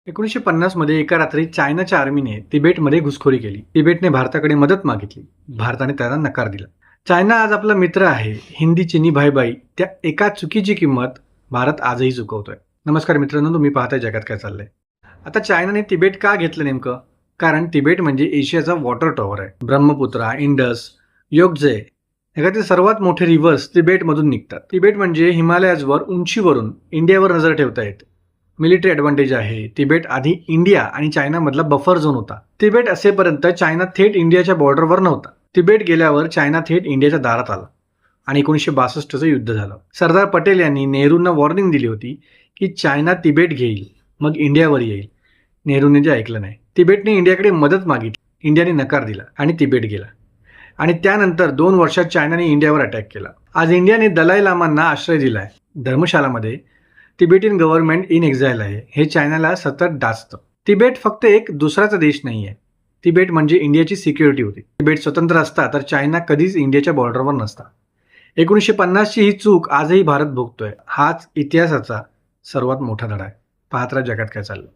1950 मध्ये एका रात्री चायनाच्या आर्मीने तिबेटमध्ये घुसखोरी केली. तिबेटने भारताकडे मदत मागितली. भारताने त्याला नकार दिला. चायना आज आपला मित्र आहे. हिंदी चिनी भाई भाई त्या एका चुकीची किंमत भारत आजही चुकवतोय. नमस्कार मित्रांनो, तुम्ही पाहताय जगात काय चाललंय. आता चायनाने तिबेट का घेतलं नेमकं? कारण तिबेट म्हणजे एशियाचा वॉटर टॉवर आहे. ब्रह्मपुत्रा, इंडस, योगजे जगातील सर्वात मोठे रिव्हर्स तिबेटमधून निघतात. तिबेट म्हणजे हिमालयाजवर उंचीवरून इंडियावर नजर ठेवता येते. मिलिटरी ॲडव्हान्टेज आहे. तिबेट आधी इंडिया आणि चायनामधला बफर झोन होता. तिबेट असेपर्यंत चायना थेट इंडियाच्या बॉर्डरवर नव्हता. तिबेट गेल्यावर चायना थेट इंडियाच्या दारात आला आणि 1962चं युद्ध झालं. सरदार पटेल यांनी नेहरूंना वॉर्निंग दिली होती की चायना तिबेट घेईल, मग इंडियावर येईल. नेहरूंनी ते ऐकलं नाही. तिबेटने इंडियाकडे मदत मागितली. इंडियाने नकार दिला आणि तिबेट गेला. आणि त्यानंतर 2 वर्षात चायनाने इंडियावर अटॅक केला. आज इंडियाने दलाई लामांना आश्रय दिलाय. धर्मशालामध्ये तिबेटियन गव्हर्नमेंट इन एक्झाईल आहे. हे चायनाला सतत डाचतं. तिबेट फक्त एक दुसराचा देश नाही आहे. तिबेट म्हणजे इंडियाची सिक्युरिटी होती. तिबेट स्वतंत्र असता तर चायना कधीच इंडियाच्या बॉर्डरवर नसता. 1950ची ही चूक आजही भारत भोगतोय. हाच इतिहासाचा सर्वात मोठा धडा आहे. पाहत राहा जगात काय चाललं.